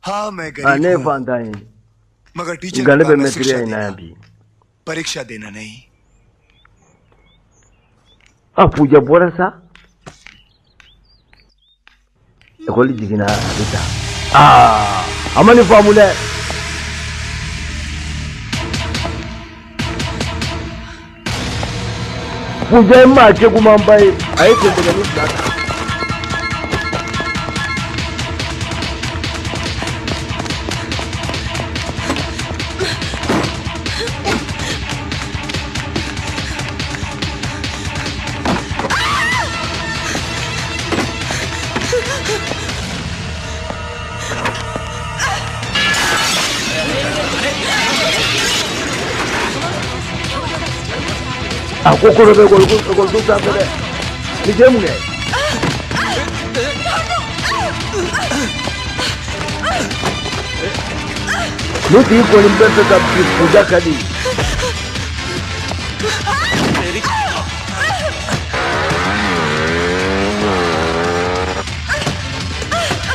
हाँ मैं गरीब हूँ, मगर टीचर गले पे मैं तेरे आईना अभी परीक्षा देना नहीं। पूजा बोरा सा एकोली जिगिना बेटा amani formula पूजा में के कुमांबाई आए थे तेरे लिए कोकोरो पे गोल सामने है नीचे मुझे नुती कोलिंबे पे कब की पूजा करी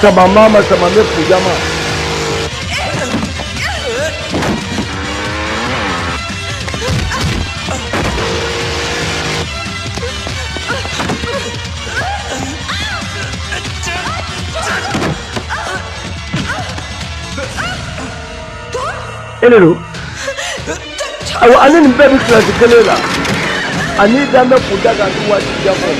sama पूजा मा Hello. Ani ni baby class kelela. Ani dame puja ka tuwa jambo.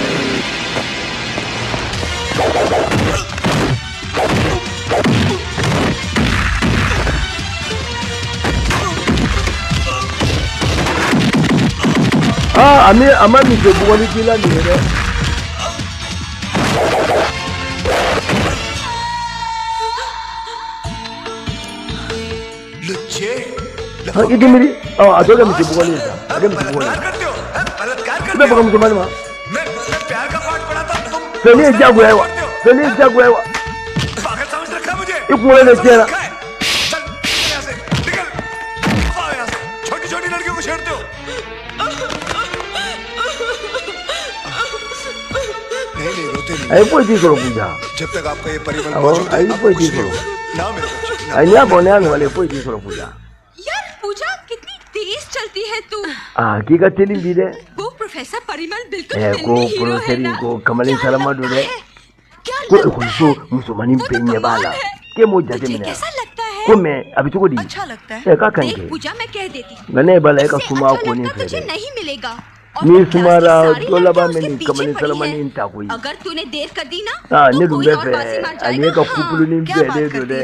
Ami amani se buwani kila ni re. Ini miri, ada kan mesti bukan ini, ada mesti bukan. Kenapa kamu cuma ni mah? Seni jago ya, seni jago ya. Ibu mulai necera. छोटी-छोटी लड़कियों को छेड़ते हो। नहीं रोते नहीं। आई कोई चीज़ करो पूजा। जब तक आपका ये परिवार मौजूद है, आई कोई चीज़ करो। ना मेरे बच्चे। आई ना बोलने आने वाले कोई चीज़ करो पूजा। पूजा कितनी तेज चलती है तू। की का तेली भी दे। वो प्रोफेसर परिमल बिल्कुल फिल्मी हीरो है ना। को कमली सरमा डोरे। को मुसलमानी पेन्ने वाला। के मुझे जाते मैंने। कैसा लगता है? को मैं अभी तो को दी। अच्छा लगता है। का कहेंगे? पूजा मैं कह देती। मैंने बाले का सुमा को नहीं फेरे। तुझे नहीं मिलेगा। मी सुमारा तो लबा में नहीं कमली सरमा नहीं इंता कोई। अगर तूने देर कर दी ना। नहीं दूँगे पे। अने का कुपलू नहीं पे दे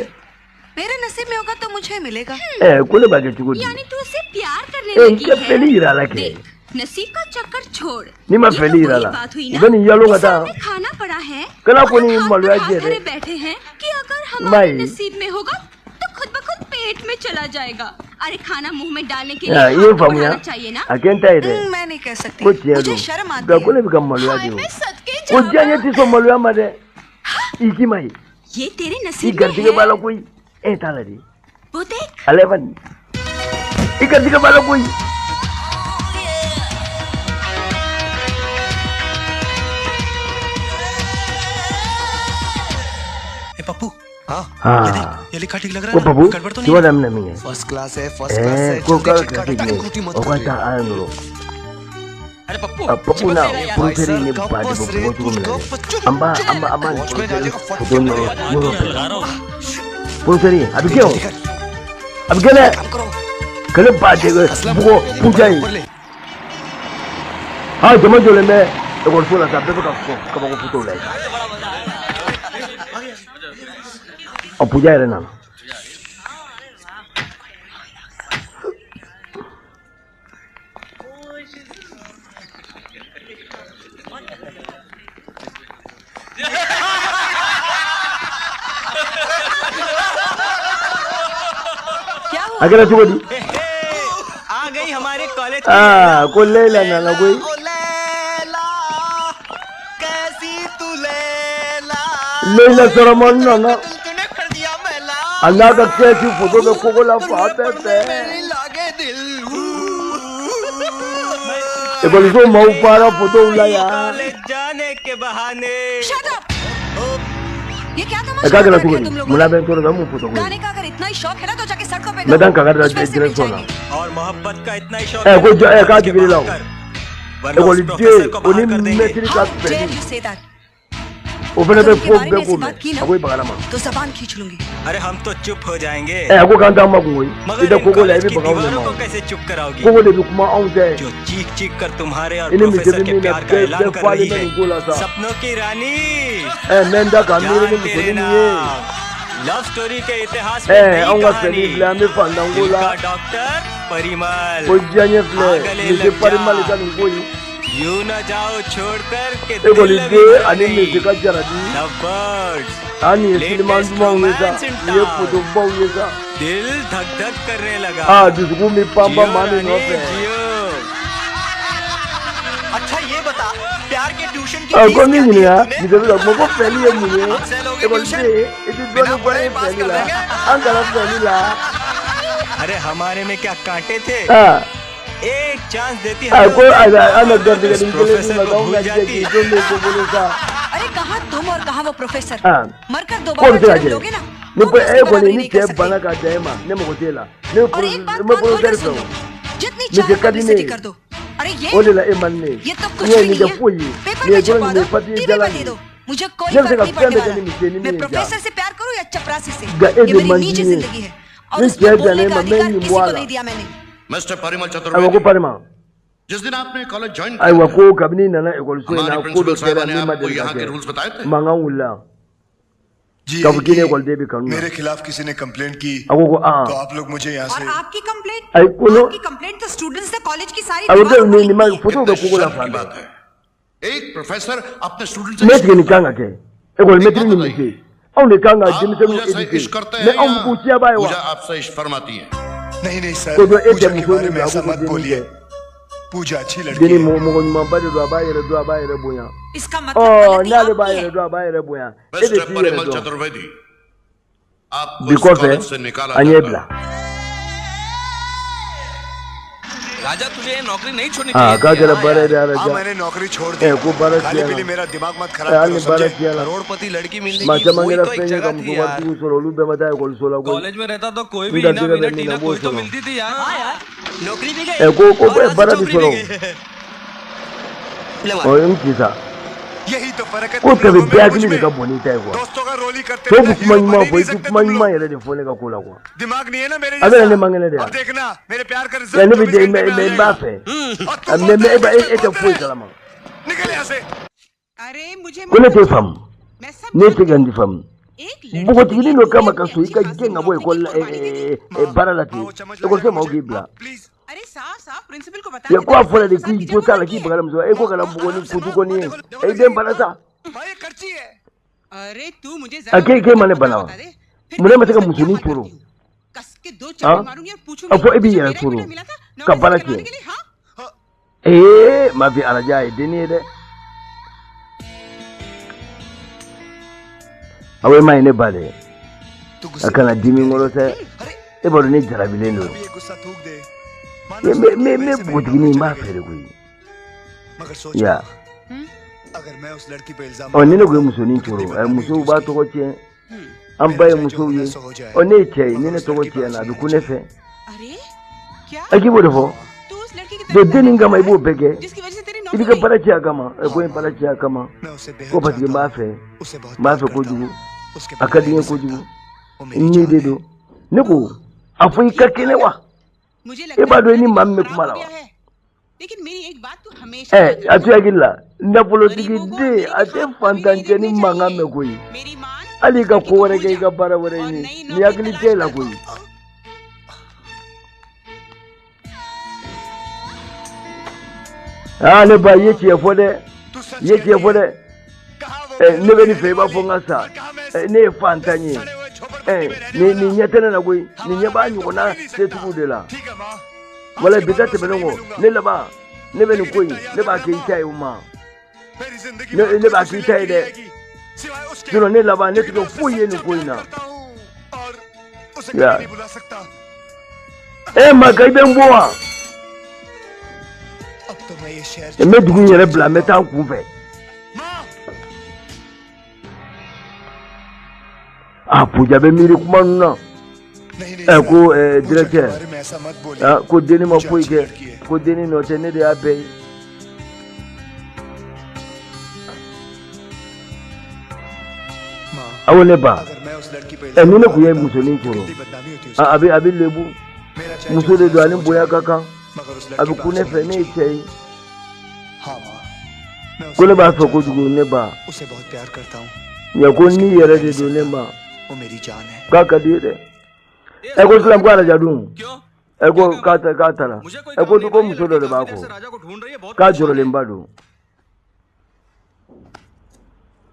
मेरे नसीब में होगा तो मुझे मिलेगा। कोने बागे चुको यानी तू उसे प्यार करने लगी है। पहली इरादा के। नसीब का चक्कर छोड़। नहीं मैं पहली इरादा। इधर ये लोग आता। खाना पड़ा है। कला को नहीं मलवा जे रे। बैठे हैं कि अगर हमारे नसीब में होगा तो खुद ब खुद पेट में चला जाएगा। अरे खाना मुंह में डालने के लिए ये फमुया चाहिए ना। अकेंटा है। मैं नहीं कह सकती। मुझे शर्म आती है। कोने भी कम मलवा जो। कुछ जाने तीसो मलवा मरे। इकी माई। ये तेरे नसीब में है। बालों कोई तालरी वो देख अलेवन इकट्ठी के बालों कोई पप्पू ये लिखा ठीक लग रहा है पप्पू गड़बड़ तो नहीं है फर्स्ट क्लास है को अरे पप्पू ना पुरुषरी ने पार्टी को बहुत मिला अम्बा फोटो पुरुषरी अभी क्यों अब गले गले पार्टी को पूजा ही हाँ जमा जोड़े में एक और सोलह साल पे कब को फोटो लाएगा और पूजा है ना अगर तू बोली आ गई हमारे कॉलेज को ले लेना ना कोई कैसी तू ले सरमन ना अल्लाह का कैसी फोटो में कोकोला पाते थे ये बोली तो मऊ पारा फोटो लाया जाने के बहाने ये क्या तमाशा कर रहे हो तुम लोग? गाने का अगर इतना ही शौक है ना तो जाके सड़कों पे मैदान का और मोहब्बत का इतना ही शौक है तो जबान खींच लूंगी। अरे हम तो चुप हो जाएंगे। मगर को कैसे चुप कराओगी? जो चीख चीख कर तुम्हारे और प्रोफेसर के प्यार का ऐलान कर रही है। सपनों की रानी लव स्टोरी के इतिहास में डॉक्टर परिमल यूं न जाओ छोड़कर के दिल धक धक करने लगा। अच्छा ये बता प्यार के ट्यूशन अरे हमारे में क्या कांटे थे? एक चांस देती है अरे कहाँ तुम और कहाँ वो प्रोफेसर? मरकर दोबारा जन्म लोगे ना? और एक बात बोल कर सुनो, जितनी चाहे पब्लिसिटी कर दो। अरे ये तो कुछ भी नहीं है। पेपर में छपवा दो, टीवी पर दे दो, मुझे कोई फर्क नहीं पड़ने वाला। मैं प्रोफेसर से प्यार करूँ या चपरासी से, ये मेरी निजी जिंदगी है और उसमें बोलने का अधिकार किसी को नहीं दिया मैंने। मिस्टर परिमल चतुर्वेदी, जिस दिन आपने कॉलेज ज्वाइन किया हमारे प्रिंसिपल साहब ने आपको यहाँ के रूल्स बताए थे? जी मेरे खिलाफ किसी ने कंप्लेंट की तो आप लोग मुझे यहाँ से। और आपकी कंप्लेंट तो स्टूडेंट्स ने कॉलेज की सारी बात है। एक प्रोफेसर अपने स्टूडेंट से इश्क करते हैं या पूजा आपसे इश्क फरमाती है? नहीं सर, पूजा के बारे में ऐसा मत बोलिए। पूजा अच्छी लड़की है। इसका मतलब मिस्टर परिमल चतुर्वेदी, आपको कॉलेज से निकाला राजा, तुझे नौकरी नहीं छोड़नी चाहिए। मैंने नौकरी छोड़ दी। खाली पीली मेरा दिमाग मत खराब करो। करोड़पति लड़की मिलने की वही तो एक जगह थी यार। कॉलेज में रहता तो कोई भी इना बिना टीना कोई तो मिलती थी यार। हाँ यार, नौकरी भी गई। यही तो फर्क है। दोस्तों का रोल ही करते हैं। दिमाग नहीं है ना मेरे जैसा। अब देखना मेरे प्यार का रिजल्ट निकल यहाँ से। अरे मुझे अरे साफ प्रिंसिपल को बता अरे तू मुझे कस के दो चार मारूंगी और पूछूंगी awe maine bale akana dimi ngoro se e bodo ni jarabile ndo me budini ma fere koyi मगर सोच या अगर मैं उस लड़की पे इल्जाम और नीनो कोई मुसोनी छोड़ो मुसो बात तो कोचे हम भाई मुसो ये और नहीं चाहिए नीने तो कोचे ना दुकुने से अरे क्या अकी बोले हो तू उस लड़की की दो दिन इनका मैं वो बेके जिसकी वजह से तेरी इधर का पता क्या कमा कोई पता क्या कमा को बस के माफे को जुगु अकदिये को जुगु इन्हीं दे दो नको अफ्रीका के ने वा मुझे लगता है ये बात नहीं मान में कुमारा लेकिन मेरी एक बात तू हमेशा अच्छा गिल्ला ना पॉलिटिक्स दे अच्छे फंतांचनी मांगा में कोई मेरी मां अली का कोरे के का बराबर नहीं ये अगली चेला कोई हाँ ने भाई ये चीज़ फोड़े ने बेनी फेबा फोंगा सा ने फंतानी ने न्यातेना ना कोई ने न्याबानी को ना से तू देला wala bidate benongo ne laba ne benu koyi ne ba ke itaye uma ne ba ke itaye de suno ne laba ne to fuye ni koyi na ya ma kai ben boa अब तो मैं ये शहर me dugu yere bla me ta ku fe पूजा बे मेरी कुमार ना को director को देने में कोई के को देने नोचे ने दे आप awole ba emine kuye musoni kuro abi lebu musole do ani boya kaka abi kune fene chei kule ba so ko dugu ne ba उसे बहुत प्यार करता हूँ ya ko ni yere de do ne ba वो मेरी जान है kaka dire ego slam kwa la jadun ego kata la ego du ko musole de ba ko ka joro le mbado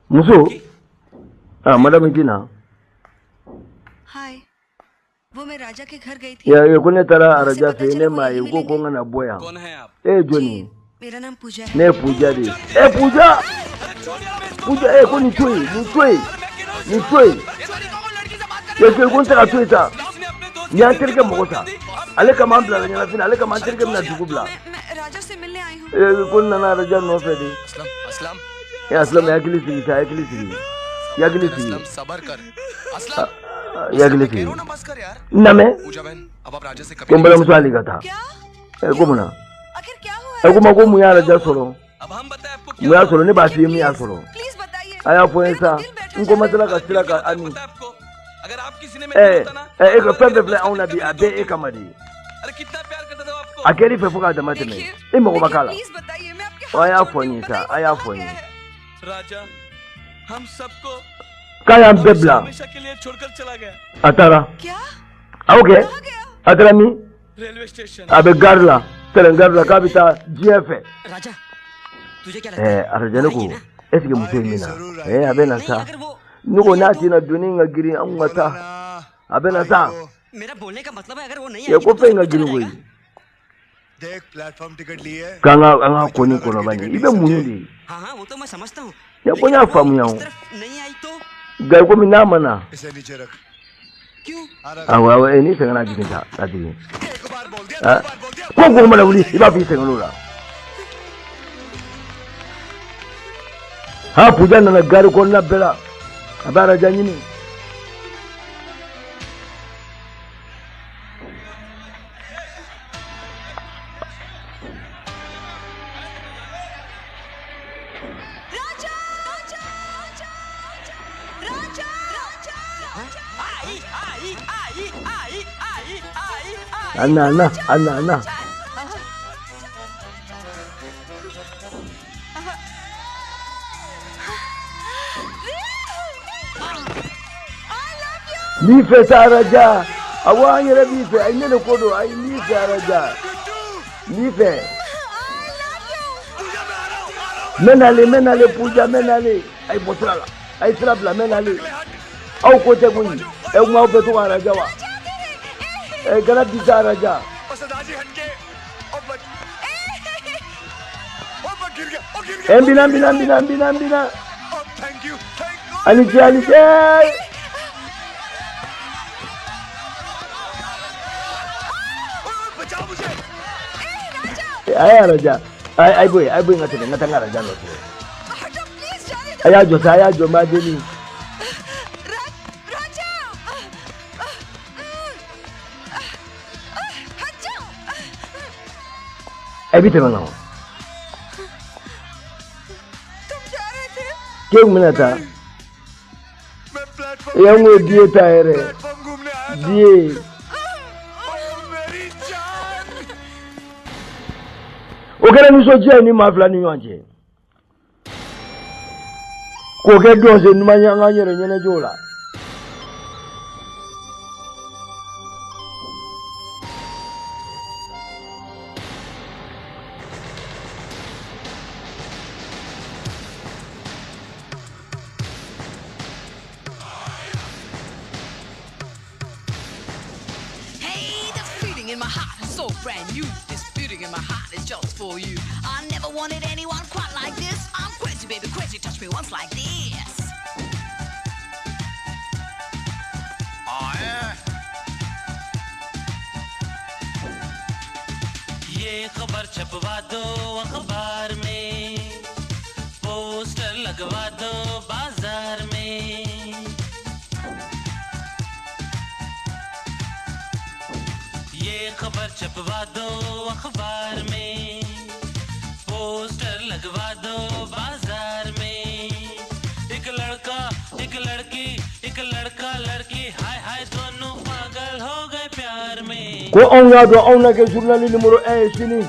muso madam Gina हाय वो मैं राजा के घर गई थी ya kune tara raja fe ne ma yi ko ngana boya कौन है आप Johnny मेरा नाम पूजा है ne puja de puja ko ni tui ye ke kun tara tui ta ni an tirke mo ta ale ka man bla ni na fina ale ka man tirke na dugubla मैं राजा से मिलने आई हूँ kun na raja no fe de Aslam aslam ya kilisi सबर कर Aslam ya kilisi ना बस कर यार na me पूजा बहन अब आप राजा से कभी kumbala musali kata क्या ko muna आखिर क्या हुआ ko ma ko mu ya raja soro अब हम बताए आपको mu ya soro ne ba fi mu ya soro please बताइए aya fo esa ngo masala ka sila ka ani पता है आपको अगर आप किसी ने मेरे को बताना ko pepe fle auna bi abe e kamadi अरे कितना प्यार करता था वो आपको akeri fe fuka da mateme e mo ko bakala please बताइए मैं आपके aya fo ni sa aya fo ni राजा हम सबको kaya bebla हमेशा के लिए छोड़कर चला गया atara क्या okay atara mi railway station abe garla telengarla kabita gf राजा तुझे क्या लगता है arajane ko eske mutemina abe na sa nuko na tina duninga giri an wata abe na sa मेरा बोलने का मतलब है अगर वो नहीं ye ko fe nga giri ko देख प्लेटफॉर्म टिकट लिए kanga anga ko ni ko no bani ibe munudi हाँ हाँ वो तो मैं समझता हूँ ya ko nya famu ya नहीं आई तो ga ko mi na mana इसे नीचे रख क्यों awa ni se na jikin ta ati एक बार बोल दिया ko ko mala wuli iba fi se ngolora ha puja na gari ko na bela abara janyini Anna. Nife Saraja, awani rabife, I need a kodo, I need Saraja. Nife. Menale, puja, menale, I botrala, I trabla, menale. Au kote gui, e mau betu Rajawa. गलत दिशा राजा बिना अनिचे आया राजा आई बोई ngata raja lo aya jo madeni Evite mana? तुम जा रहे थे क्यों मिला था? मैं प्लेटफॉर्म ये वो दिए टायर है प्लेटफॉर्म घूमने आया था दिए मेरी जान ओके ना निशोचे ni mafla ni yanje ko ke donse ni manyanga nyere nyene jola in my heart is so brand new. This feeling in my heart is just for you. I never wanted anyone quite like this. I'm crazy, baby, crazy. Touch me once like this. ये खबर छपवा दो अखबार में, poster लगवा दो बाजार में, ये खबर छपवा दो अखबार में, पोस्टर लगवा दो बाजार में। एक लड़का एक लड़की, एक लड़का लड़की, हाय हाय दोनों पागल हो गए प्यार में। Ko onga do onga ke journal numero 1 sini.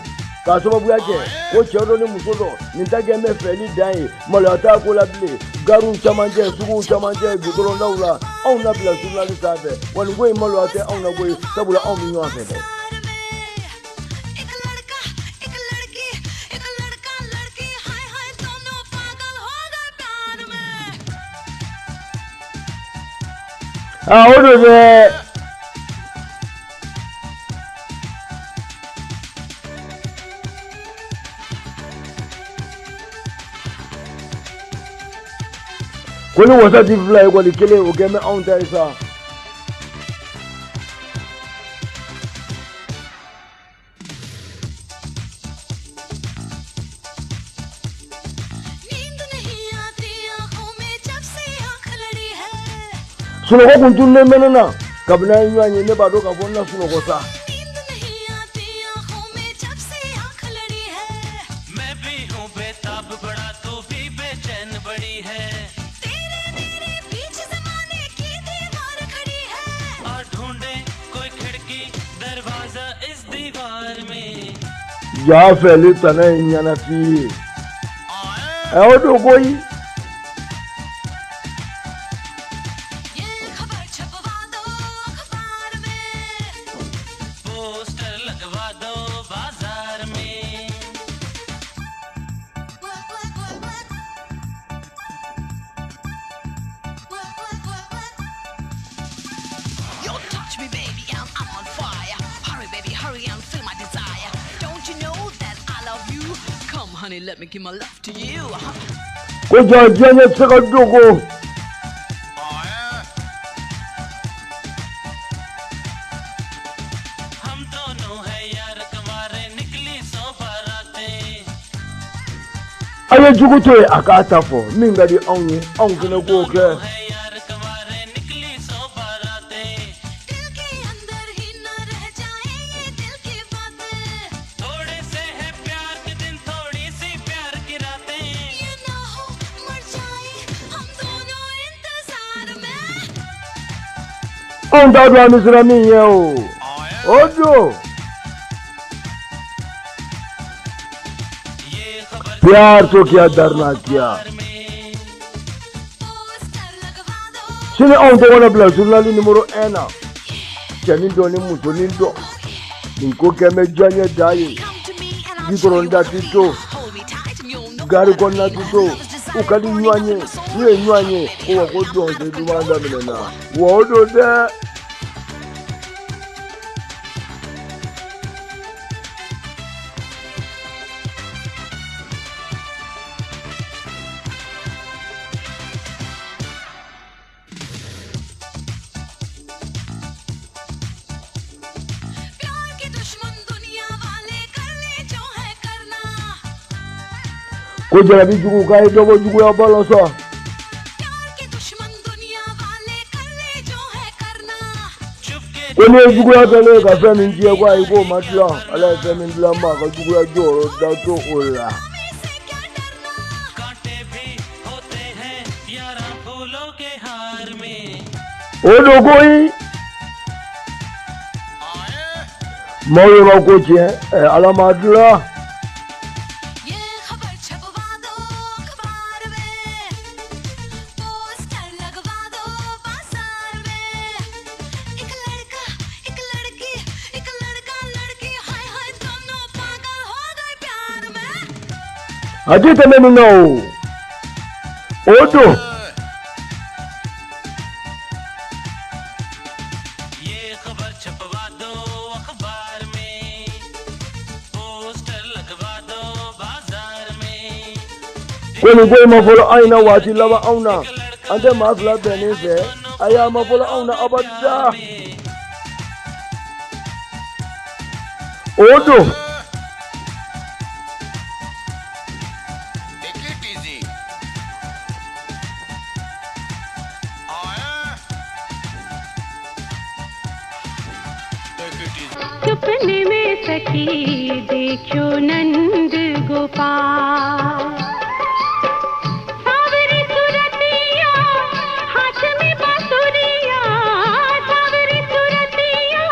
Ka sababu yake ko chero ni musodo nitake me feli dai malata ko la ble garu chamanje sugu chamanje gudoro laula onga bla journal sabe wani go malata onga go sabula on mi nwa fede. Odo de Kuni wasa di fly ko di kele o game on ta isa. Suno ko kuntun ne menena kabna nyanye ne bado ka bonna suno ko sa. मैं भी हूँ बेताब बड़ा, तू भी बेचैन बड़ी है। और ढूंढे कोई खिड़की दरवाजा इस दीवार में। Ya feli tana nyana fi. Odo koi poster लगवा दो बाजार में। Yo, touch me, baby, and I'm on fire. Hurry, baby, hurry and feel my desire. Don't you know that I love you? Come, honey, let me give my love to you. ko jaje ne tsaka dogo. हम दोनों है यार कमारे, निकली सो बारातें। Aye jugu to akata fo minga di onye onke ne ko ke. है यार कमारे, निकली सो बारातें। दिल के अंदर ही न रह जाए ये दिल की बातें। थोड़े से है प्यार के दिन, थोड़ी सी प्यार की रातें। ये ना हो मर जाए हम दोनों इंतजार में। On da do misra mi ye o. Odo ये खबर प्यार तो क्या डरना क्या. में पोस्टर लगवा दो। Sini on to wala bla journal numero 1. Chani do ni muso ni do. Ni ko ke me janye dai. Come to me and I'll Di show you koronda what ti I to. got. Hold me tight and you'll know Gari what I konna mean. ti to. Love is desire Ukadi burning nyanye. up in my soul. Ni nyanye ko ko do se du manda menena. Wodo de प्यार के दुश्मन दुनिया वाले कर ले जो है करना। ko jarabi jugu kai dogo jugu ya balansa. प्यार के दुश्मन दुनिया वाले कर ले जो है करना। चुपके Ko ne jugu ya tele ka fe min je kwa iko matla. Ala fe min bla ma ka jugu ya joro da to ola. हमें से क्या डरना। कांटे भी होते हैं यारा फूलों के हार में। Odo koi Moyo ba ko che ala madla. ये खबर छपवा दो अखबार में। पोस्टर लगवा दो बाजार में। एक लड़का एक लड़की, एक लड़का लड़की, हाय हाय दोनों पागल हो गए प्यार में। Ati teme mi no. Odo ये खबर छपवा दो अखबार में, पोस्टर लगवा दो बाजार में। ko ni ko ma folo aina wati laba auna. Ante ma fla bene se aya ma folo auna abada. Odo क्यों सपने में सखी देखो नंद गोपाल सावरी सुरतिया हाथ में बांसुरिया सावरी सुरतिया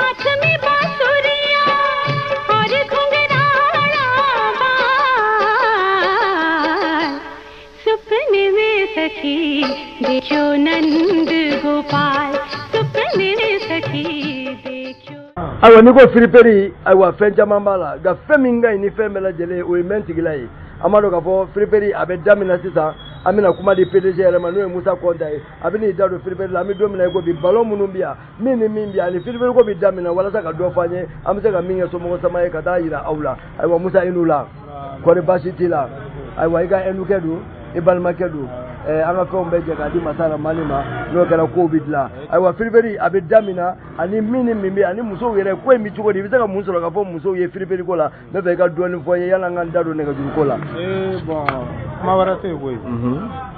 हाथ में बांसुरिया और घुंघराला बाल सपने में सखी देखो नंद गोपाल सपने में सखी देखो awa ni ko firiperi awa fenja mambala ga feminga ni femela jele o menti gilai amado ga fo firiperi abe damina sisa amina kuma di PDG Manu Musa Konda abini dado firiperi la mi domina ko bi ballon munumbia mini mimbia ni firiperi ko bi damina wala saka do fanye amse ga minga so mo sama e kada ira aula awa Musa Inula ko de basitila awa iga enukedu ibal makedu anga ko mbeje ga di masala malima no kala covid la aywa firiberi abe damina ani mini mimbi ani muso yere ko mi tugo di bisaka muso ga fo muso ye firiberi ko la be be ga doni fo ye yala nganda do ne ga juru ko la bon ma wara te boy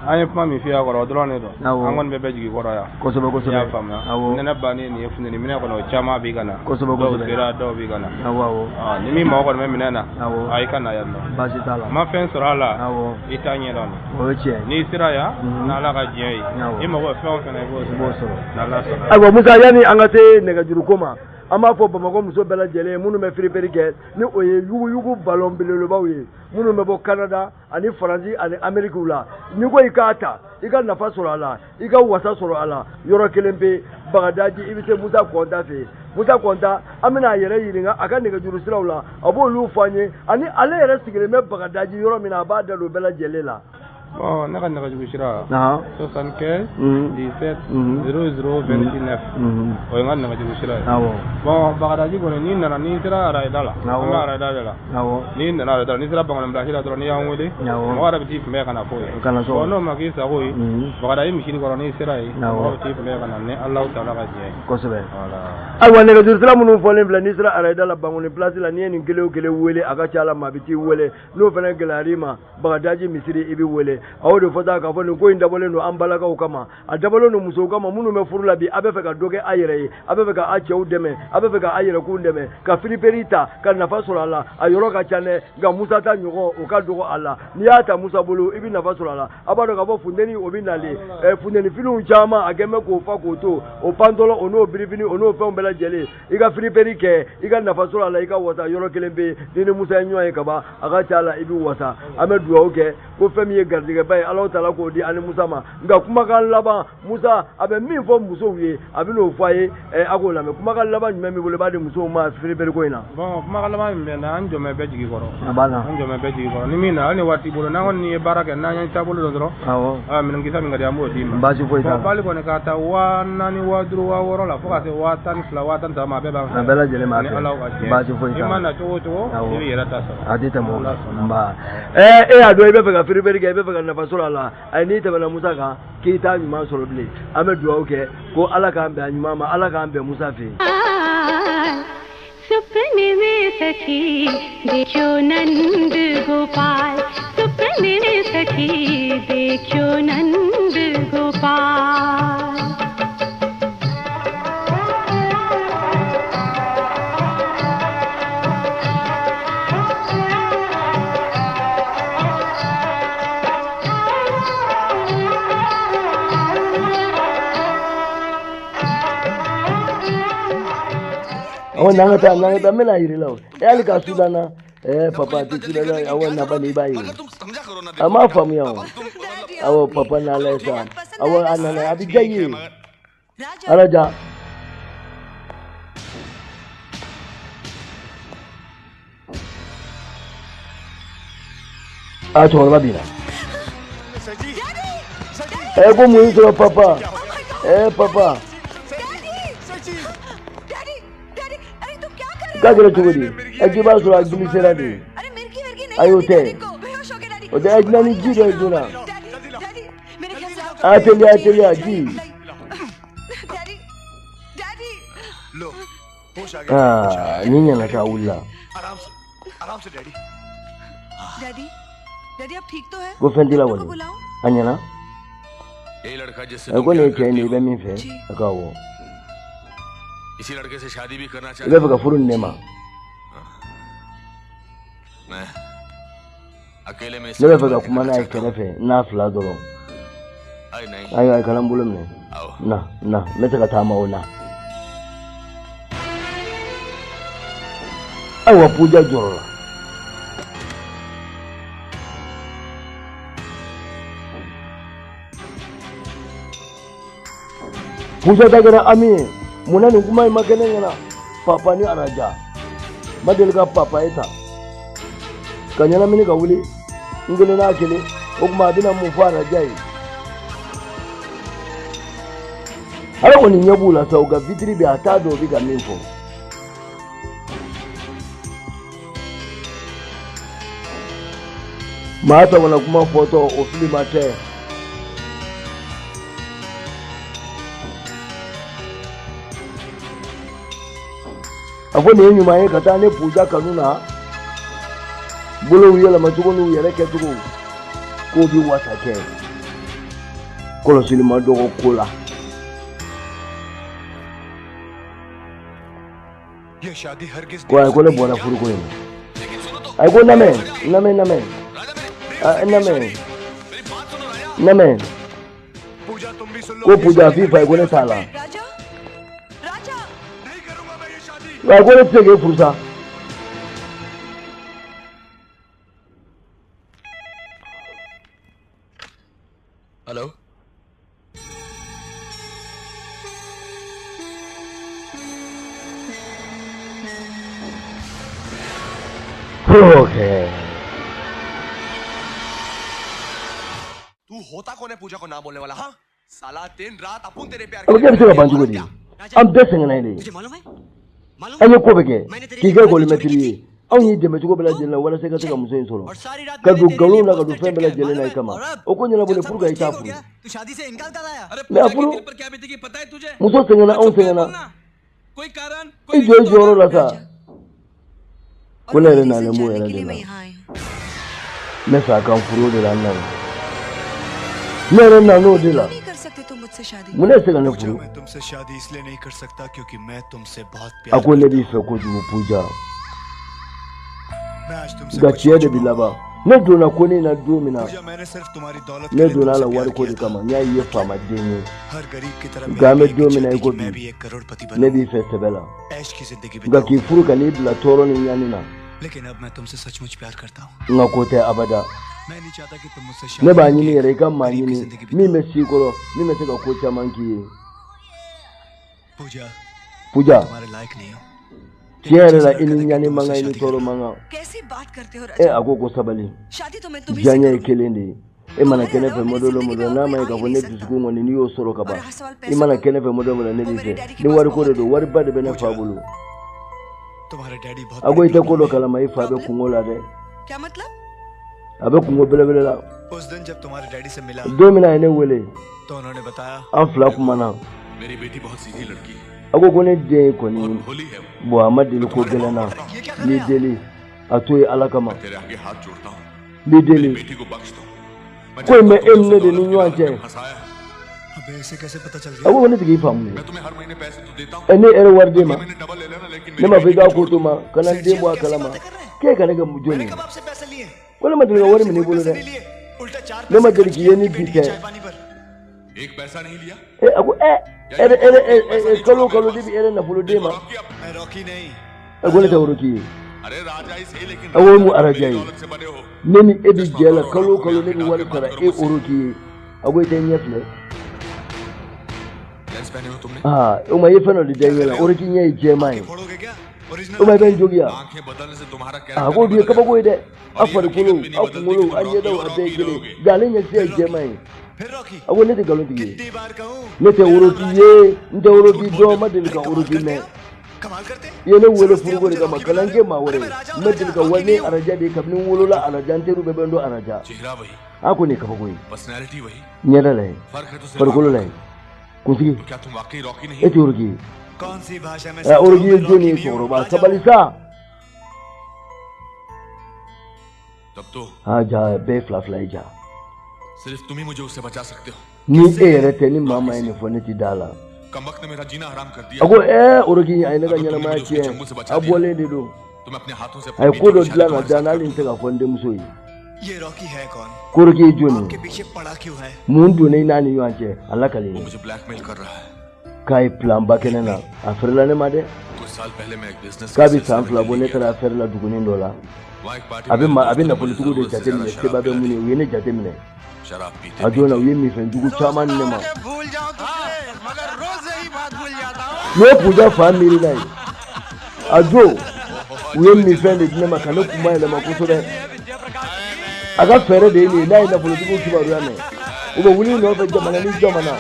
ay pa mi fiya ko do ne do angon be beji ko ya ko so ya fama nena bani ni efune ni mina ko no chama bi gana ko so bira do bi gana awo ni mi mo ko me minena ay kana ya no basi tala ma fen sorala itanye don oche ni sira ya na la ga jey ima ko fe on kana go so na la so aywa Musa yani angate ne ga juru koma ama fo bamako muso bela jele munu me firiperi ke ni oye yugu ballon bilelo bawe munu me bo Canada ani France ani America ula ni ko ikata ika nafa soro ala ika wasa soro ala yoro kelembe bagadaji ibise Musa Konda fe Musa Konda amina yere yiringa aka ne ga juru sirawla abo lu fanye ani ale yere sigire me bagadaji yoro mina ba da lo bela jele la bon naka naka jugu shira 75 17 0029 o ngan naka jugu shira bon bagadaji ko ni nana ni sira ara idala ma ara idala ni nana ara idala ni sira bangon mbla shira dro ni yawule mo ara biti me kana ko so no ma ki sa ko bagadaji mi shiri ko ni sira yi mo biti me kana ne Allah taala ga je ko sebe ay wa naka juru sira munu fole mbla ni sira ara idala bangon place la ni gele wele aga chala ma biti wele no fana gelarima bagadaji misiri ibi wele awdo fota ka foni ko indabole no ambala ka ukama adabolo no muso kama munu me furula bi abe fe ka doge ayere abe fe ka ache udeme abe fe ka ayere kundeme ka filiperita ka nafa surala ayoro ka chane ga Musa ta nyugo o ka dogo ala ni ata Musa bolo ibi nafa surala abado ka bo fundeni obinale fundeni filu chama ageme ko fa ko to o pandolo ono biribini ono fe ombela jele iga filiperike iga nafa surala iga wata yoro kelembe ni Musa nyoy ka ba aga chala ibi wata amedu oke ko femi gardiga bay Allah taala ko di ani Musa ma nga kuma kan laba Musa abe min fo muso wiye abi no faye agola me kuma kan laba nyame bole ba de muso ma firiberi ko ina bon kuma kan laba me na anjo me be jigi koro abana anjo me be jigi koro ni mina ani wati bolo na on ni baraka na nya tabolo do dro awo min ngisa mi ngadi ambo di ba si fo ita bali ko ne ka ta wa nani wa dro wa woro la fo ka se wa tan fla wa tan ta ma be ba bela jele ma ba si fo ita imana to ibi yera ta so adita mo ba ado ibe ga firiberi ga ibe ga na fasura la ai ni ta bana Musa ka ki ta nyuma soro bile amedu oke ko ala ka ambe anyuma ma ala ka ambe Musa fe सपने में सखी देखो नंद गोपाल सपने में सखी देखो Nand Gopal awan nangata mena yiri law ali ka sudana papa ti sudana awan na bani bayi ama famu yawo awo papa na lesa awan anana abi gayi araja to babina ko mu yi papa papa Kagera chugudi akiba sura gili seradi ayote ode ajnani jiro juna ateli aji लो होश आ गया ninya na kaula आराम से daddy daddy आप ठीक तो है को फंदिला wale anyana ये लड़का जिससे ko ne ke ni be min fe akawo इसी लड़के से शादी भी करना चाहता हूँ। फुरुन नेमा मैं अकेले में ले बगा kumana ay kenefe na fla doro ay नहीं ay kalam bulum ne na meta ka tama ona ay wa puja joro puja dagara ami munani kuma magana yana papa ni araja madilga papa ita kanyana mini ka wuli ngene na kele o kuma dina mu fara jai ara woni nyabula sauga vitri bi atado bi ga minfo mata wana kuma photo o filimate apo ne nyuma ye kata ne puja kanuna bolo yela matuko no yele ketuko ko bi wata ke kolo silima dogo kola ये शादी हरगिज ko ay ko le bona furu ko ni ay ko name पूजा तुम भी सुन लो ko puja fi fa ko ne sala राजा राजा नहीं करूंगा मैं ये शादी ay ko le tege fursa hello okay तू होता कौन है पूजा को ना बोलने वाला? हाँ साला दिन रात अपन तेरे प्यार अब क्या बिचरा बांचू को दी अब देख संग नहीं ले तुझे मालूम है ayo ko beke ki ga ko le metri au ni de metugo bela jela wala se ka taka muso insolo ka du galu na ka du fe bela jela na kama o ko nyala bole pur ga ita pu तू शादी से इनकार कर आया मैं अपू पर क्या बीतेगी पता है तुझे? muso sengena au sengena कोई कारण i jo joro la sa ko le na le mu era के de लिए la मैं यहाँ आई हूँ me sa kan furo de la na mere na no de la नहीं कर सकते तुम मुझसे शादी mune se ne furo मैं तुमसे शादी इसलिए नहीं कर सकता क्योंकि मैं तुमसे बहुत प्यार ako le bi fe ko ju puja मैं आज तुमसे ga ciye da bilaba ne dona ko ne na domina पूजा मैंने सिर्फ तुम्हारी दौलत ne dona la war ko de kama nya yi fama denye हर गरीब की तरह ga me domina ko मैं bi भी एक करोड़पति ne बनूं bi fe sebela ऐश की जिंदगी ga बिताऊं ki furu ka ni bla toro ni nyani na लेकिन अब मैं तुमसे सचमुच प्यार करता हूँ nga ko te abada मैं नहीं चाहता कि तुम मुझसे ne ba शादी ni करके re ka ma गरीब ni की ni जिंदगी mi me si koro mi me se ka ko cha manki पूजा puja तुम्हारे लायक नहीं हो chere la ini nyani manga ini toro manga कैसी बात करते हो e राजा agogo sabali शादी तो मैं तुम्ही से janya करूंगी kelende e mana kene fe modolo modolo na mai ka woni bisgu ngoni ni yo soro ka ba e mana kene fe modolo modolo ne dice ni wari ko do wari ba de bene fa bulu तुम्हारे daddy बहुत ago ite ko do kala mai fa be kungola de क्या मतलब abe kungo bele bele la उस दिन जब तुम्हारे daddy से मिला domina ene wele तो उन्होंने बताया an fla kuma na मेरी बेटी बहुत सीधी लड़की है ago ko ne de ko ni भोली है वो। bo amadi ko gele na ni deli atoy alakama तेरे आगे हाथ जोड़ता हूँ ni deli बेटी को बख्श दो मैं ko me जानता हूँ emne de तुमसे ni दौलत के nwanche लालच में फंसाया है। अबे इसे कैसे पता चल गया ago ko ne tigi famu मैं तुम्हें हर महीने पैसे तो देता हूँ ene ere warde ma महीने डबल ले लेना लेकिन ne मेरी ma बेटी fi ga को ko छोड़ to दो। ma kana de bo kalama ke ka daga mujoni कब आपसे पैसे लिए wala ma daga wari mi ne bolo de लिए उल्टा 4 ne ma dirki yeni dite चाय पानी पर एक पैसा नहीं लिया e ago ere kalo dibi ere na fulo de ma मैं रॉकी नहीं ago ne ta wuruki अरे राजा ही सही लेकिन ago mu मेरी arajai दौलत से बने हो ne ni ebi jela kalo ne bi wari tara e uruki ago ite nyefle lens पहने हो तुमने ah o ma yefano de jela uruki nyai je mai फोड़ोगे क्या o original ma ben jogiya आंखें बदलने से तुम्हारा ago bi ka bago de afar kulu akumulo anye da ade gele galin ya se je mai फिर Rocky ago ne de galon tigi कितनी बार कहूँ ne te uruki ye nte uruki do ma de ka uruki ne कमाल करते yene wele furugo de kama kalange ma wore medil ka wani araja de kabnin wolola araja teru be bendo araja चेहरा वही ako ne ka bago personality वही nyada lai फर्क है तो सिर्फ farkulo lai kunsigi तो क्या तुम वाकई रॉकी नहीं eti uruki कौन सी भाषा में uruki ye joni soro ba sabalisa तब तो ha ja be fly ja सिर्फ तुम ही मुझे उससे बचा सकते हो ni ere te ni mama ene fone ti dala कमबख्त ने मेरा जीना हराम कर दिया ako urugi ay naga nyana ma ce abole de do तुम अपने हाथों से ay ko do dla na dana lin ta fonde musoyi ये रॉकी है कौन kurgi joni आपके पीछे पड़ा क्यों है mundu ne nani yuance Allah kale मुझे ब्लैकमेल कर रहा है kai plan ba kenana afirla ne ma de कुछ साल पहले मैं एक business ka bi san fla bone tara afirla dugunin dola abin na politiku da jate mine sai ba be mune wene jate mine शराब पीते adona wi mi fen dugu chaman ne ma भूल जाओ तुझे मगर रोज यही बात भूल जाता हूँ no puja family nai ajo wi mi fen de ne ma kana kuma ile ma kuso de aga fere de ni nai na politiku ki ba ruwa ne uba wuli no be jamana ni jamana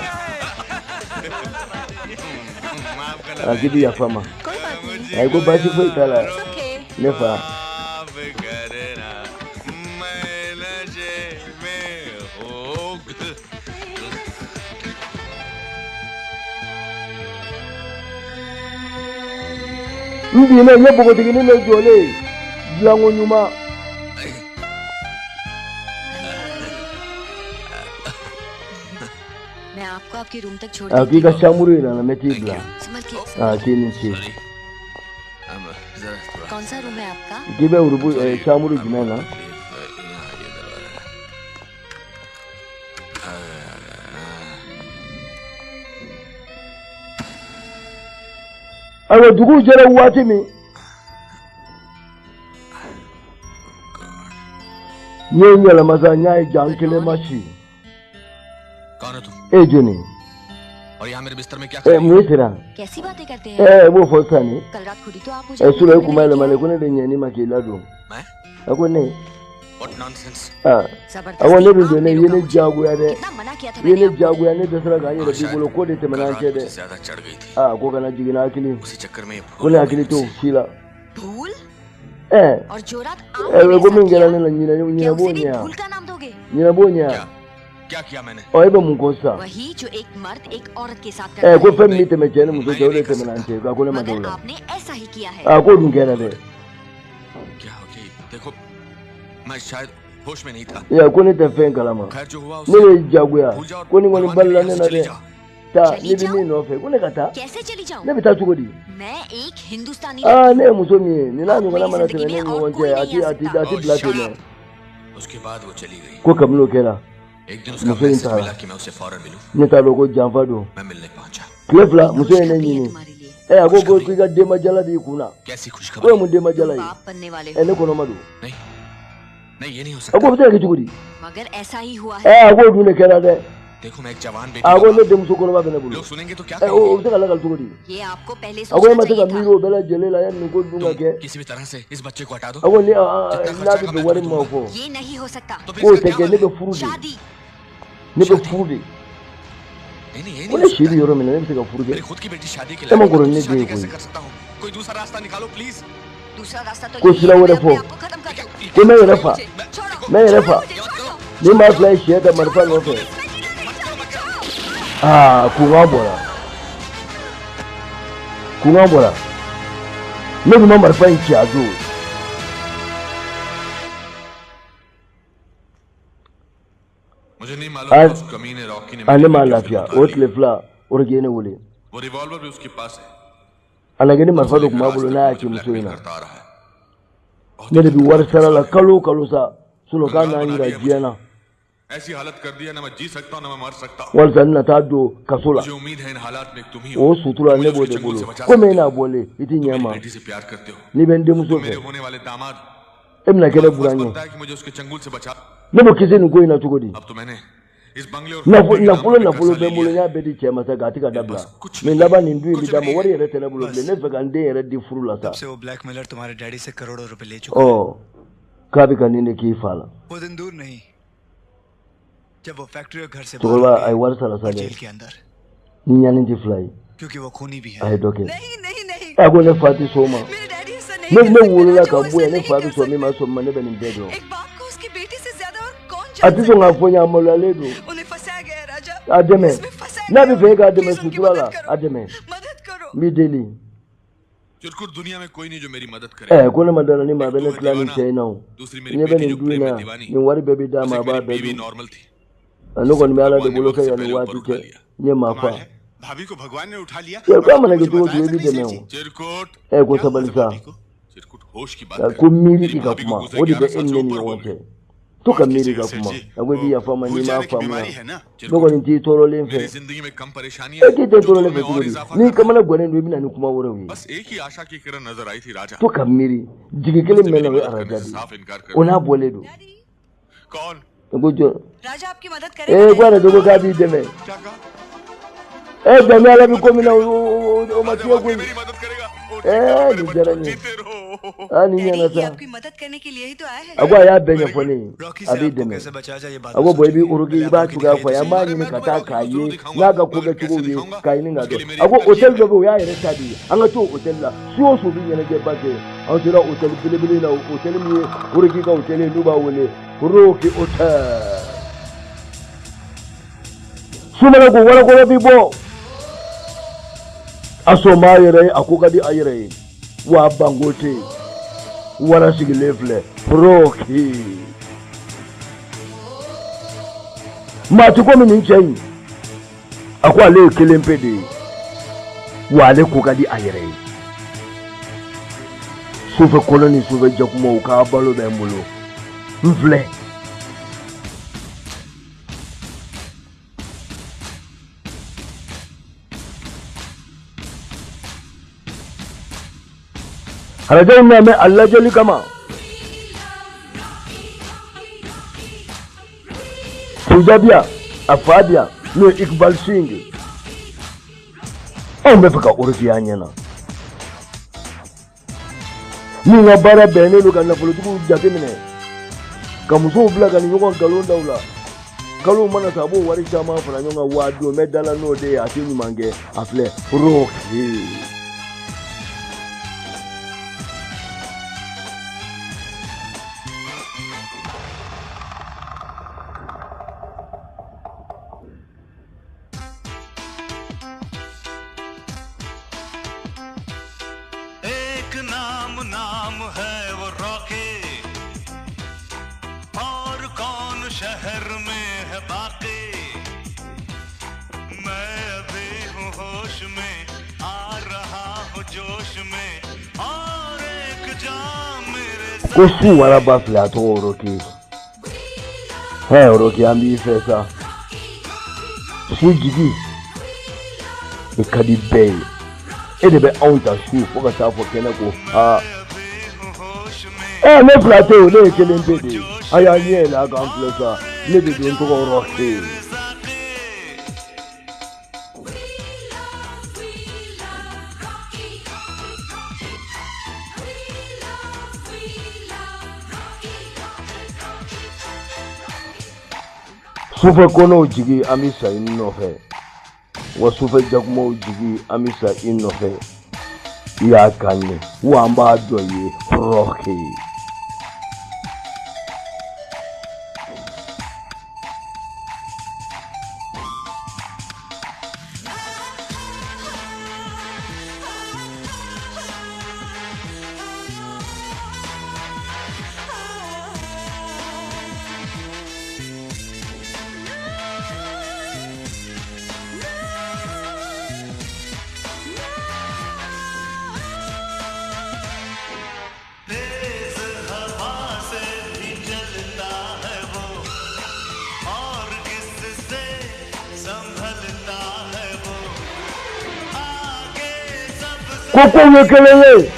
agidi ya fama ai go ba shi foi kala nefa Ndi ne ye bogo tigi ne jole blango nyuma मैं आपको आपके room तक छोड़ aki ka chamuru ina na metibla kini chi कौन सा room है आपका gibe urubu chamuru jimena awa dugu jere wati mi nye la mazanya jankele mashi कौन है तुम jeni और यहाँ मेरे बिस्तर में क्या mwesira कैसी बातें करते हैं wo fosani कल रात खुद ही तो आप मुझे sura kumala male kuna de nyani makila do मैं akone what nonsense awa ne do ne yene jagu ya de कितना मना किया था yene jagu ya ne dasara ganye da bigulo ko de temana ce de ज्यादा चढ़ गई थी ko kana jigina akili उसी चक्कर में ये kuna akili to shila भूल और जो रात go min gela ne la nyina nyina bonya भूल का नाम दोगे nyina bonya क्या किया मैंने oiba mungosa वही जो एक मर्द एक औरत के साथ करता go fem ni teme jene muso jole temana ce ga ko le मगर madola आपने ऐसा ही किया है ko dun gela de क्या हो गई देखो मैं शायद होश में नहीं था ya ko ne ta fen kalama खैर जो हुआ ne le jagu ya ko ni woni balla ne na de ta ni bi mi no fe ko ne kata कैसे चली जाऊं ne bi ta chugodi मैं एक हिंदुस्तानी ne muso mi ni na ngona mana teme ne wonje ati blate ne उसके बाद वो चली गई ko kamlo kera एक दिन उसका मैसेज मिला कि मैं उसे फौरन मिलूं ne ta logo jamfa do मैं मिलने पहुंचा klefla muso ne nyini ago go kiga de majala di kuna कैसी ko खुशखबरी mu de majala yi बाप बनने वाले ne ko no madu नहीं नहीं ये नहीं हो सकता ago bita ki chugudi मगर ऐसा ही हुआ है ago du ne kera de देखो मैं एक जवान बेटी ago ne de muso ko ba bena bulu लोग सुनेंगे तो क्या o bita kala kal chugudi ये आपको पहले ago सोचना ma ta चाहिए था miro bela jele la yan ko dunga ke किसी भी तरह से इस बच्चे को हटा दो ago ni na bi wari ma ko ये नहीं हो सकता तो फिर ko इसका te क्या ke ne होगा? be furu de शादी ne be furu de नहीं ये ko नहीं ne shiri yoro mi ne be ka furu de मेरी खुद की बेटी शादी के Tama लिए kuro ne शादी de कैसे ko कर सकता हूँ कोई दूसरा रास्ता निकालो प्लीज दूसरा रास्ता तो Ko यही sila है, wala मैं fo. अपने आप को खत्म कर दूं ko me refa छोड़ो me refa ni ma fly shi da marfa no fe kunga bora ne bi ma marfa in ci azu मुझे नहीं मालूम उस कमीने रॉकी ने ane ma lafiya o tlefla urge ne wule वो revolver भी उसके पास है ana gani marfa do kuma bulu na yake muso ina करता आ रहा है ne da bi war sarala kalu sa sulo kana yi rajiya na ऐसी हालत कर दी है ना मैं जी सकता हूँ ना मैं मर सकता हूँ wal sanna ta do kasula मुझे उम्मीद है इन हालात में एक तुम ही o हो sutura ne bode bulu ko me na bole iti nyama बेटी से प्यार करते हो ni ben de muso मेरे fe होने वाले दामाद emna kele फर्ज buranye बनता है कि मुझे उसके चंगुल से बचा ne bo kise ni ko ina chugodi अब तो मैंने इस बंगले और na फैक्ट्री के na नाम fulo पे na कर्जा fulo ले be लिया bulu है। nya be di chema sa gati ka dabla कुछ me नहीं laba ni ndu कुछ mi dama नहीं wari yere tele bulu ne fe kan de yere di furu la sa तब से वो ब्लैकमेलर तुम्हारे डैडी से करोड़ों रुपए ले चुका oh ka bi kan ne ki fala वो दिन दूर नहीं जब वो फैक्ट्री और घर से to बाहर ba हो ai गई war sala sa और de जेल के अंदर ni nya ni ji fly क्योंकि वो खूनी भी है ai doke नहीं नहीं नहीं ago ne fati soma मेरे डैडी ऐसा ne नहीं ne कर wulu la सकते, ka जो buya ऐसा ne नहीं fati कर so mi ma so ma ne be ni bedro सकते। एक बाप को उसकी बेटी से ज्यादा और कौन ati जान so nga fonya mo la ledo सकता? उन्हें फंसाया गया है राजा ademe इसमें फंसाया na गया bi fe है। ga ademe प्लीज उनकी sutura la मदद करो, ademe मदद करो mi deli चिरकुट दुनिया में कोई नहीं जो मेरी मदद करे ko ne madara ni ma be ne plani chai now दूसरी मेरी ne be बेटी ni जो प्रेम duina में दीवानी ni wari be bi da बस ma एक ba मेरी be बीवी du नॉर्मल थी no kon mi ala de भगवान ने bolo वक्त ka से ya पहले ni ऊपर wati उठा ke लिया ne ma fa भाभी को भगवान ने उठा लिया। Ya kwa mana gitu dua di demo. Ko sabalisa. होश की बात ko miri ki ka kuma wodi be enne ni wonte. To ka miri ka kuma. Agwe bi ya fama ni ma fama. Dogo ni ti toro len fe. जिंदगी में कम परेशानियां ki te toro len fe ni kamala gwanen do bi na ni kuma wore wi. बस एक ही आशा की किरण नजर आई थी राजा। To ka miri jigi kele mena we araja. Ona bole do. कौन? राजा आपकी मदद करेगा। Gwana dogo ka bi deme. क्या कहा? Deme ala bi ko mina o matiyo ko. Jarani. Ani yana sa. आपकी मदद करने के लिए ही तो आए हैं। Agwa ya benya foni. Abi deme. Agwa boy bi urugi ba tuga fa ya ma ni kata kaye. Na ga ko ga tugo ye kai ni ngado. Agwa hotel go ya yere tadi. Anga to hotel la. Suo so bi yana ge ba ke. An tira hotel bile na hotel mi urugi ga hotel ni ba wole. Roki hotel. Sumala go wala ko bi bo. Aso ma yere akuka di ayere. Wa bangote. Wala sigilefle roki ma tuko mini nchai akwa le kelempede wale kukadi ayere sufe koloni sufe jakumo ka balo be mulo mfle haraja inna me Allah jali kama Sujabia Afadia no Iqbal Singh on me faka urfi anyana ni ngabara bene lo kana fulutu jake mine kamuso bla kana yoko galon daula kalu mana sabo wari chama fana nyonga wado medala no de atini mange afle roki नाम है वो Rocky और कौन शहर में है बाकी मैं अभी हूँ होश में आ रहा हूँ जोश में और एक जाम मेरे Kosu wala bafla to Rocky Rocky ambi fesa Fujigi Ikadi Bay Edebe aunta shu foka safo kenako ne plateau ne kelempede aya nyela ga amplesa ne de nko roke Sufa kono jigi amisa inofe wa sufa jagmo jigi amisa inofe ya kanye wamba doye roke Koko yekelele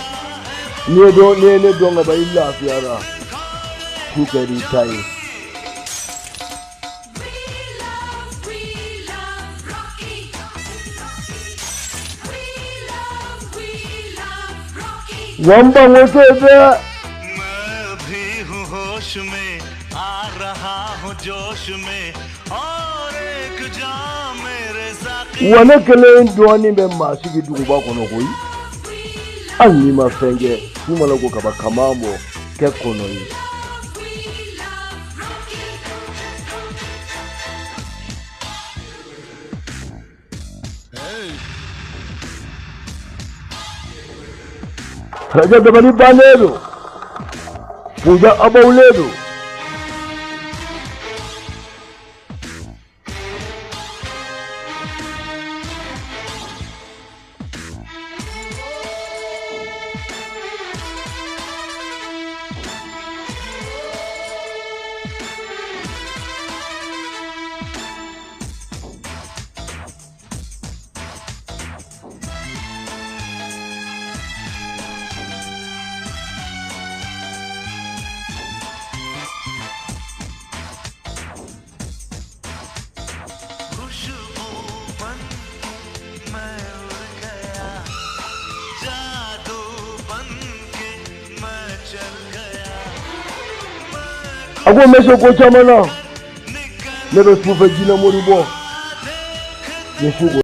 ne donga ba illa fiara kukari tai wamba wote be मैं भी हूँ होश में आ रहा हूँ जोश में और एक जाम मेरे साकी wane kele ndwani be masigi duba kono koi Ani mafenge kumala ko kaba kamambo ke kono yi Raja da bani banero Puja abauledo Ako meso ko chamana. Nebe sufe jina moribo. Yesu